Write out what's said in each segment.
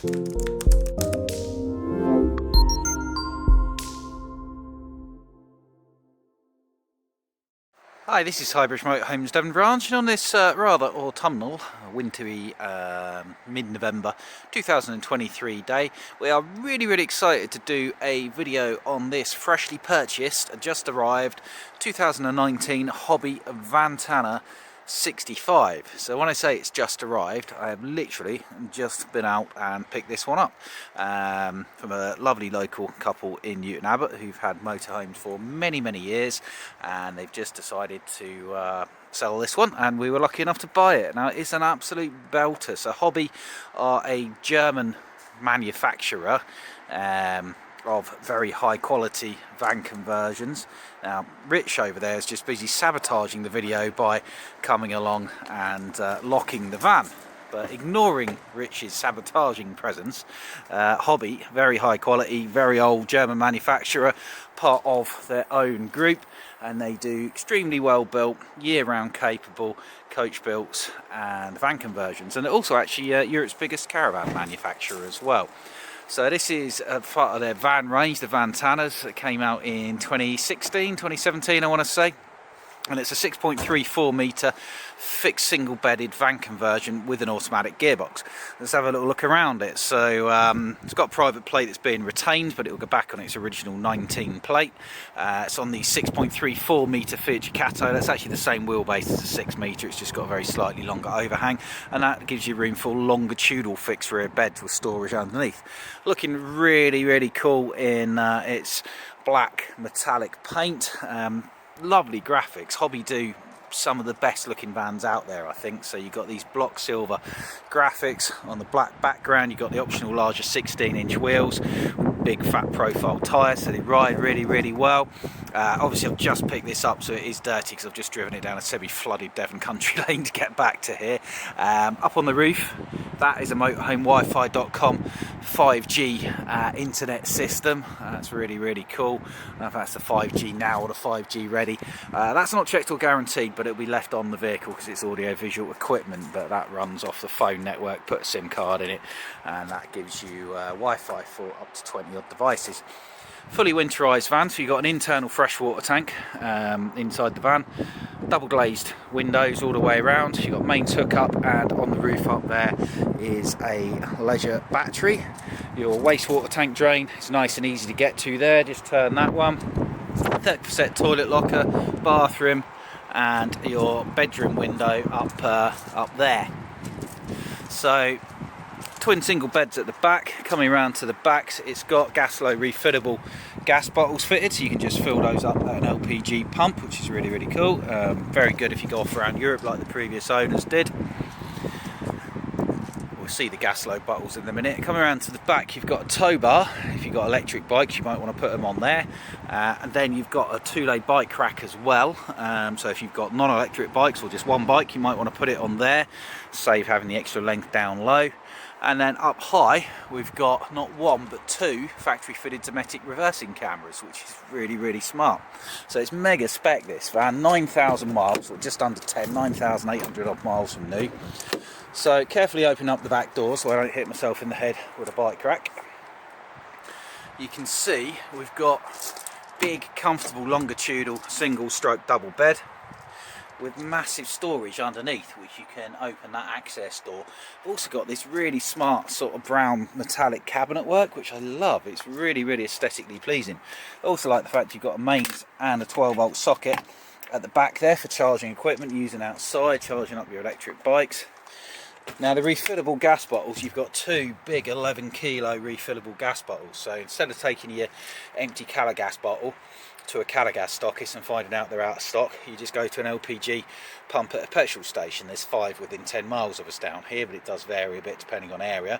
Hi, this is Highbridge Motorhomes Devon Branch, and on this rather autumnal, wintry, mid-November 2023 day, we are really excited to do a video on this freshly purchased, just arrived, 2019 Hobby Vantana 65. So when I say it's just arrived, I have literally just been out and picked this one up from a lovely local couple in Newton Abbot who've had motorhomes for many years, and they've just decided to sell this one, and we were lucky enough to buy it. Now, it's an absolute belter. So Hobby are a German manufacturer of very high quality van conversions. Now, Rich over there is just busy sabotaging the video by coming along and locking the van, but ignoring Rich's sabotaging presence, Hobby, very high quality, very old German manufacturer, part of their own group, and they do extremely well built, year-round capable coach builts and van conversions, and they're also actually Europe's biggest caravan manufacturer as well. So this is part of their van range, the Vantanas, that came out in 2017 I want to say. And it's a 6.34 metre fixed single bedded van conversion with an automatic gearbox. Let's have a little look around it. So it's got a private plate that's being retained, but it will go back on its original 19 plate. It's on the 6.34 metre Fiat Ducato. That's actually the same wheelbase as a 6 metre, it's just got a very slightly longer overhang, and that gives you room for longitudinal fixed rear beds with storage underneath. Looking really cool in its black metallic paint. Lovely graphics. Hobby do some of the best looking vans out there, I think. So you've got these block silver graphics on the black background, you've got the optional larger 16-inch wheels, big fat profile tyres, so they ride really well. Obviously I've just picked this up, so it is dirty because I've just driven it down a semi-flooded Devon country lane to get back to here. Up on the roof, that is a motorhomewifi.com 5G internet system. That's really cool. I don't know if that's the 5G now or the 5G ready. That's not checked or guaranteed, but it'll be left on the vehicle because it's audio visual equipment, but that runs off the phone network. Put a SIM card in it, and that gives you Wi-Fi for up to 20 odd devices. Fully winterized van, so you've got an internal freshwater tank inside the van, double glazed windows all the way around. You've got mains hookup, and on the roof up there is a leisure battery. Your wastewater tank drain is nice and easy to get to there, just turn that one. 30% toilet locker, bathroom, and your bedroom window up there. So twin single beds at the back. Coming around to the back, it's got Gaslow refillable gas bottles fitted, so you can just fill those up at an LPG pump, which is really cool. Very good if you go off around Europe like the previous owners did. We'll see the Gaslow bottles in a minute. Coming around to the back, you've got a tow bar. If you've got electric bikes, you might want to put them on there. And then you've got a two-lay bike rack as well. So if you've got non-electric bikes or just one bike, you might want to put it on there, save having the extra length down low. And then up high, we've got not one but two factory fitted Dometic reversing cameras, which is really smart. So it's mega spec, this van, 9,000 miles, or just under 10, 9,800 odd miles from new. So carefully open up the back door so I don't hit myself in the head with a bike rack. You can see we've got big, comfortable, longitudinal, single stroke double bed with massive storage underneath, which you can open that access door. We've also got this really smart sort of brown metallic cabinet work, which I love. It's really aesthetically pleasing. I also like the fact you've got a mains and a 12-volt socket at the back there for charging equipment, using outside, charging up your electric bikes. Now, the refillable gas bottles, you've got two big 11 kilo refillable gas bottles. So instead of taking your empty Calagas bottle to a Calagas stockist and finding out they're out of stock, you just go to an LPG pump at a petrol station. There's 5 within 10 miles of us down here, but it does vary a bit depending on area.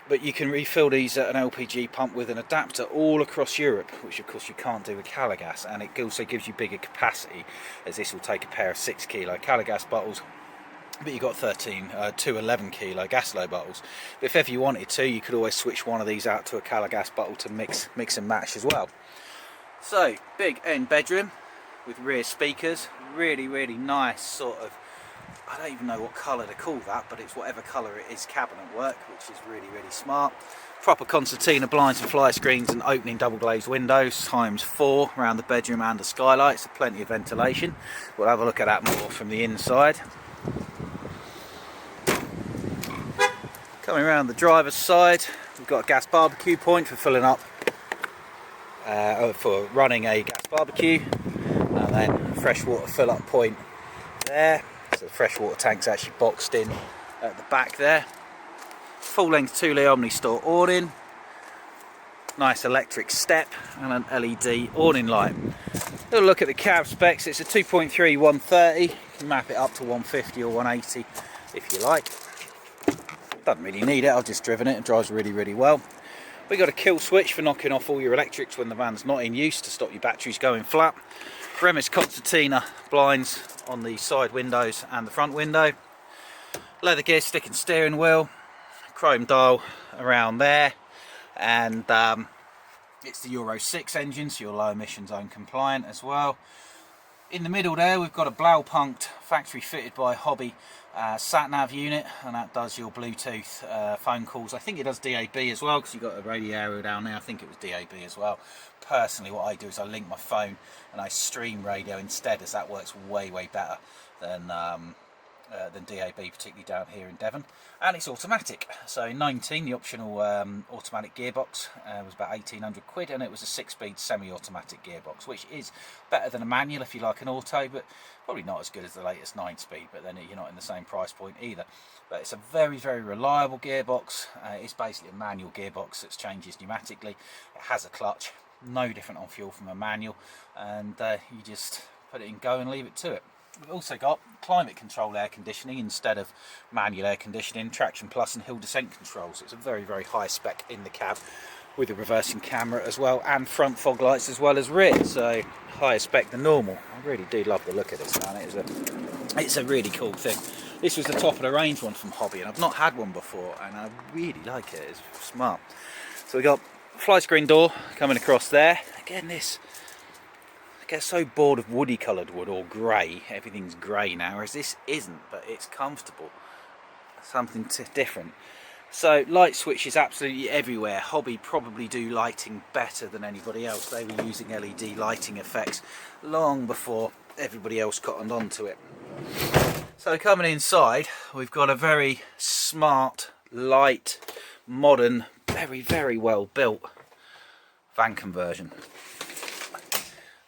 But you can refill these at an LPG pump with an adapter all across Europe, which of course you can't do with Calagas, and it also gives you bigger capacity, as this will take a pair of 6 kilo Calagas bottles, but you've got two 11 kilo Gaslow bottles. But if ever you wanted to, you could always switch one of these out to a Calagas bottle to mix and match as well. So, big end bedroom with rear speakers, really nice sort of I don't even know what colour to call that, but it's whatever colour it is cabinet work, which is really, really smart. Proper concertina blinds and fly screens and opening double glazed windows ×4 around the bedroom and the skylight, so plenty of ventilation. We'll have a look at that more from the inside. Coming around the driver's side, we've got a gas barbecue point for filling up, for running a gas barbecue, and then freshwater fill up point there. So the freshwater tank's actually boxed in at the back there. Full length 2-litre Omni-Store awning, nice electric step and an LED awning light. Little look at the cab specs. It's a 2.3 130, you can map it up to 150 or 180 if you like. Doesn't really need it, I've just driven it, it drives really, really well. We've got a kill switch for knocking off all your electrics when the van's not in use to stop your batteries going flat. Bremis concertina blinds on the side windows and the front window. Leather gear stick and steering wheel. Chrome dial around there, and it's the Euro 6 engine, so you're low emission zone compliant as well. In the middle there we've got a Blaupunkt factory fitted by Hobby sat-nav unit, and that does your Bluetooth phone calls. I think it does DAB as well, because you've got a radio area down there. I think it was DAB as well. Personally, what I do is I link my phone and I stream radio instead, as that works way, way better than DAB, particularly down here in Devon. And it's automatic, so in 19 the optional automatic gearbox was about 1800 quid, and it was a 6-speed semi-automatic gearbox, which is better than a manual if you like an auto, but probably not as good as the latest 9-speed, but then you're not in the same price point either. But it's a very, very reliable gearbox. It's basically a manual gearbox that changes pneumatically. It has a clutch, no different on fuel from a manual, and you just put it in go and leave it to it. We've also got climate control air conditioning instead of manual air conditioning, traction plus and hill descent controls. It's a very, very high spec in the cab, with a reversing camera as well, and front fog lights as well as rear, so higher spec than normal. I really do love the look of this, man. It's a really cool thing. This was the top of the range one from Hobby, and I've not had one before, and I really like it. It's smart. So we got fly screen door coming across there. Again, this, I get so bored of woody coloured wood or grey. Everything's grey now, whereas this isn't, but it's comfortable. Something different. So light switches absolutely everywhere. Hobby probably do lighting better than anybody else. They were using LED lighting effects long before everybody else cottoned onto it. So coming inside, we've got a very smart, light, modern, very, very well built van conversion.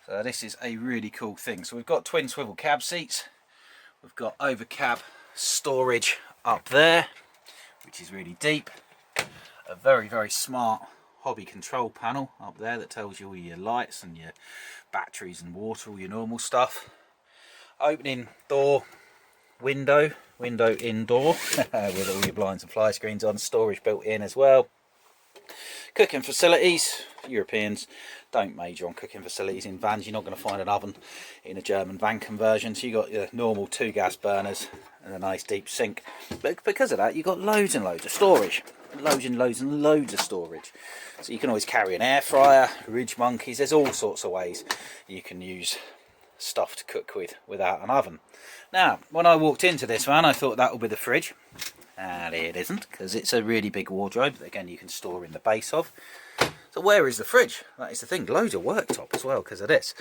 So this is a really cool thing. So we've got twin swivel cab seats. We've got over cab storage up there, which is really deep. A very, very smart Hobby control panel up there that tells you all your lights and your batteries and water, all your normal stuff. Opening door, window indoor with all your blinds and fly screens on, storage built in as well. Cooking facilities. Europeans don't major on cooking facilities in vans. You're not going to find an oven in a German van conversion, so you've got your normal 2 gas burners and a nice deep sink. But because of that, you've got loads and loads of storage. Loads and loads and loads of storage. So you can always carry an air fryer, ridge monkeys. There's all sorts of ways you can use stuff to cook with without an oven. Now, when I walked into this van, I thought that would be the fridge, and it isn't, because it's a really big wardrobe that again you can store in the base of. So where is the fridge? That is the thing. Loads of worktop as well because of this.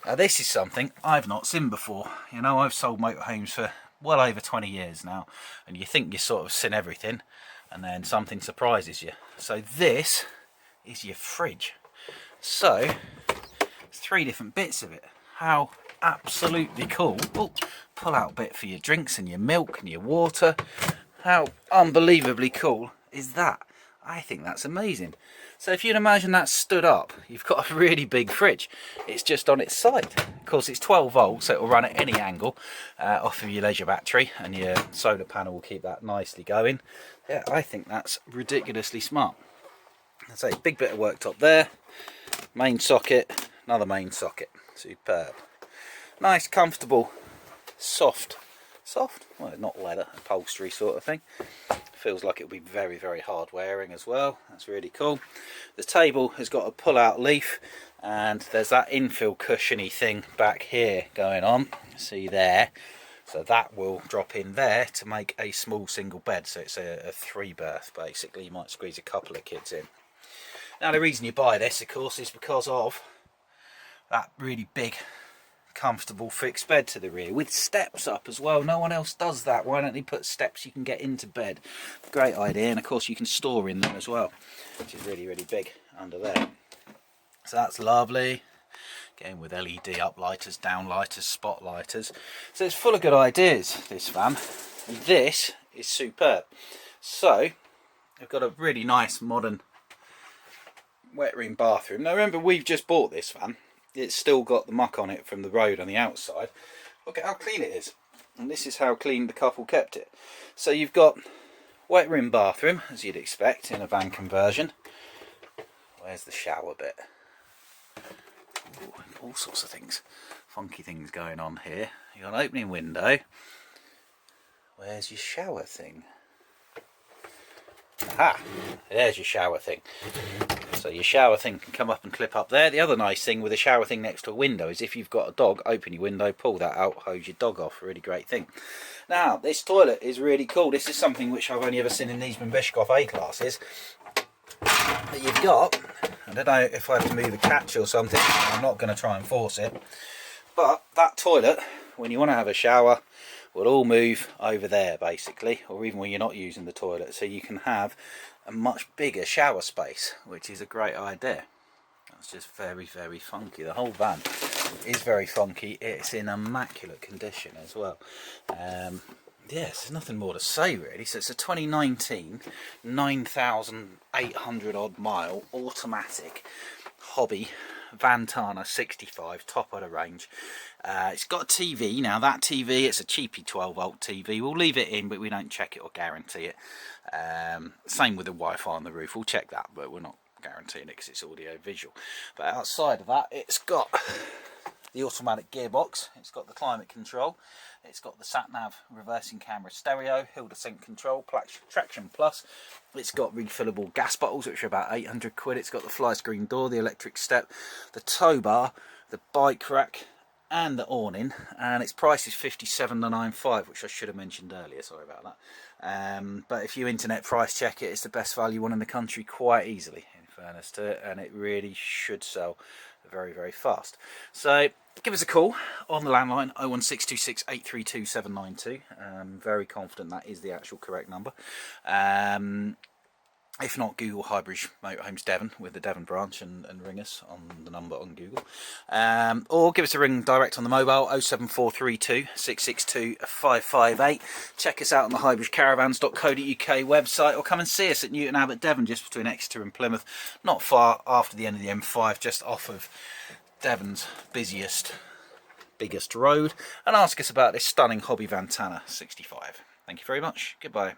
Now this is something I've not seen before. You know, I've sold motorhomes for well over 20 years now, and you think you sort of seen everything, and then something surprises you. So this is your fridge. So 3 different bits of it. How absolutely cool. Oh, pull out bit for your drinks and your milk and your water. How unbelievably cool is that? I think that's amazing. So if you'd imagine that stood up, you've got a really big fridge. It's just on its side. Of course, it's 12 volts, so it will run at any angle off of your leisure battery, and your solar panel will keep that nicely going. Yeah, I think that's ridiculously smart. So big bit of worktop there. Main socket, another main socket. Superb. Nice, comfortable, soft, well, not leather, upholstery sort of thing. Feels like it'll be very, very hard wearing as well. That's really cool. The table has got a pull-out leaf, and there's that infill cushiony thing back here going on. See there. So that will drop in there to make a small single bed. So it's a 3-berth basically. You might squeeze a couple of kids in. Now the reason you buy this, of course, is because of that really big, comfortable fixed bed to the rear with steps up as well. No one else does that. Why don't they put steps you can get into bed? Great idea. And of course you can store in them as well, which is really, really big under there. So that's lovely. Again with LED uplighters, downlighters, spotlighters. So it's full of good ideas, this van. And this is superb. So I've got a really nice modern wet room bathroom. Now remember, we've just bought this van. It's still got the muck on it from the road on the outside. Look at how clean it is. And this is how clean the couple kept it. So you've got wet room bathroom, as you'd expect in a van conversion. Where's the shower bit? Ooh, all sorts of things, funky things going on here. You've got an opening window. Where's your shower thing? Aha, there's your shower thing. So your shower thing can come up and clip up there. The other nice thing with a shower thing next to a window is if you've got a dog, open your window, pull that out, hose your dog off. Really great thing. Now this toilet is really cool. This is something which I've only ever seen in these Bishkoff A classes. That you've got, I don't know if I have to move a catch or something, I'm not going to try and force it, but that toilet, when you want to have a shower, will all move over there basically, or even when you're not using the toilet, so you can have a much bigger shower space, which is a great idea. That's just very, very funky. The whole van is very funky. It's in immaculate condition as well. Yes, there's nothing more to say really. So it's a 2019 9,800 odd mile automatic Hobby Vantana 65, top of the range. It's got a TV. Now that TV, it's a cheapy 12-volt TV. We'll leave it in, but we don't check it or guarantee it. Same with the Wi-Fi on the roof. We'll check that, but we're not guaranteeing it because it's audio visual. But outside of that, it's got the automatic gearbox, it's got the climate control, it's got the sat-nav reversing camera stereo, hill descent control, traction plus, it's got refillable gas bottles which are about 800 quid, it's got the fly screen door, the electric step, the tow bar, the bike rack and the awning, and its price is 57,995, which I should have mentioned earlier, sorry about that. But if you internet price check it, it's the best value one in the country quite easily, in fairness to it, and it really should sell very, very fast. So give us a call on the landline 01626 832 792. Very confident that is the actual correct number. If not, Google Highbridge Motorhomes Devon with the Devon branch and ring us on the number on Google. Or give us a ring direct on the mobile 07432 662 558. Check us out on the highbridgecaravans.co.uk website, or come and see us at Newton Abbot Devon, just between Exeter and Plymouth, not far after the end of the M5, just off of Devon's biggest road, and ask us about this stunning Hobby Vantana 65. Thank you very much. Goodbye.